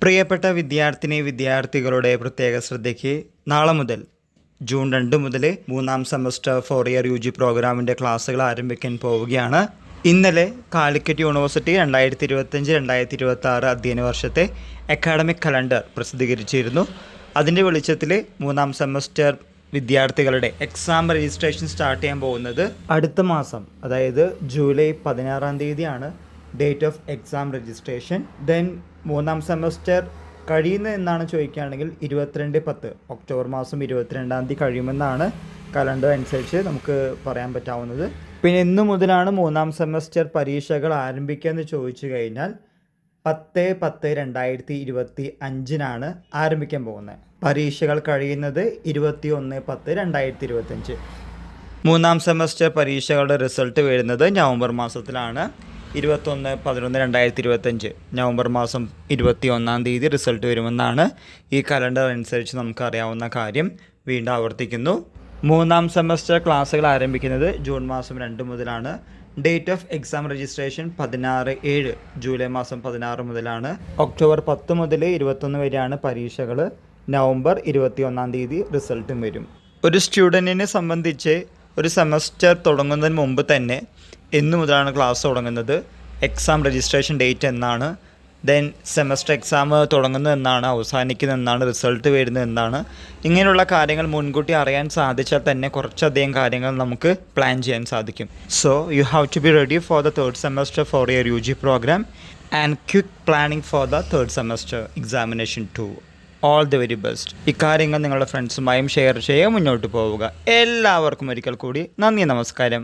പ്രിയപ്പെട്ട വിദ്യാർത്ഥികളുടെ പ്രത്യേക ശ്രദ്ധയ്ക്ക് നാളെ മുതൽ ജൂൺ 2 മുതൽ 3-ാം സെമസ്റ്റർ 4 ഇയർ UG പ്രോഗ്രാമിൻ്റെ ക്ലാസ്സുകൾ ആരംഭിക്കാൻ പോവുകയാണ്. ഇന്നലെ കാലിക്കറ്റ് യൂണിവേഴ്സിറ്റി 2025-2026 അധ്യയന വർഷത്തെ അക്കാഡമിക് കലണ്ടർ പ്രസിദ്ധീകരിച്ചിരുന്നു. അതിൻ്റെ വെളിച്ചത്തിൽ 3-ാം സെമസ്റ്റർ വിദ്യാർത്ഥികളുടെ എക്സാം രജിസ്ട്രേഷൻ സ്റ്റാർട്ട് ചെയ്യാൻ പോകുന്നത് അടുത്ത മാസം, അതായത് ജൂലൈ 16-ാം തീയതിയാണ് date of exam registration. Then 3-ാം semester കഴിയുന്നത് എന്നാണ് ചോദിക്കുകയാണെങ്കിൽ 22/10 ഒക്ടോബർ മാസം 22-ാം തീയതി കഴിയുമെന്നാണ് കലണ്ടർ അനുസരിച്ച് നമുക്ക് പറയാൻ പറ്റാവുന്നത്. പിന്നെ ഇന്നു മുതലാണ് 3-ാം സെമസ്റ്റർ പരീക്ഷകൾ ആരംഭിക്കുക എന്ന് ചോദിച്ചു കഴിഞ്ഞാൽ 10/10/2025 ആരംഭിക്കാൻ പോകുന്നത്. പരീക്ഷകൾ കഴിയുന്നത് 21/10/2025. 3-ാം സെമസ്റ്റർ പരീക്ഷകളുടെ റിസൾട്ട് വരുന്നത് നവംബർ മാസത്തിലാണ്. 21/11/2025 നവംബർ മാസം 21-ാം തീയതി റിസൾട്ട് വരുമെന്നാണ് ഈ കലണ്ടർ അനുസരിച്ച് നമുക്കറിയാവുന്ന കാര്യം. വീണ്ടും ആവർത്തിക്കുന്നു, 3-ാം സെമസ്റ്റർ ക്ലാസ്സുകൾ ആരംഭിക്കുന്നത് ജൂൺ മാസം 2 മുതലാണ്. Date of exam registration 16/7 July മാസം 16 മുതലാണ്. ഒക്ടോബർ 10 മുതൽ 21 വരെയാണ് പരീക്ഷകൾ. നവംബർ 21-ാം തീയതി റിസൾട്ടും വരും. ഒരു സ്റ്റുഡൻറ്റിനെ സംബന്ധിച്ച് ഒരു സെമസ്റ്റർ തുടങ്ങുന്നതിന് മുമ്പ് തന്നെ എന്നു മുതലാണ് ക്ലാസ് തുടങ്ങുന്നത്, എക്സാം രജിസ്ട്രേഷൻ ഡേറ്റ് എന്നാണ്, ദെൻ സെമസ്റ്റർ എക്സാം തുടങ്ങുന്നത് എന്നാണ്, അവസാനിക്കുന്നത് എന്നാണ്, റിസൾട്ട് വരുന്നത് എന്നാണ്. ഇങ്ങനെയുള്ള കാര്യങ്ങൾ മുൻകൂട്ടി അറിയാൻ സാധിച്ചാൽ തന്നെ കുറച്ചധികം കാര്യങ്ങൾ നമുക്ക് പ്ലാൻ ചെയ്യാൻ സാധിക്കും. So you have to be ready for the 3rd semester 4 year UG programme and quick planning for the 3rd semester examination 2. All the very best. ഇക്കാര്യങ്ങൾ നിങ്ങളുടെ ഫ്രണ്ട്സുമായും ഷെയർ ചെയ്യുക, മുന്നോട്ട് പോവുക. എല്ലാവർക്കും ഒരിക്കൽ കൂടി നന്ദി, നമസ്കാരം.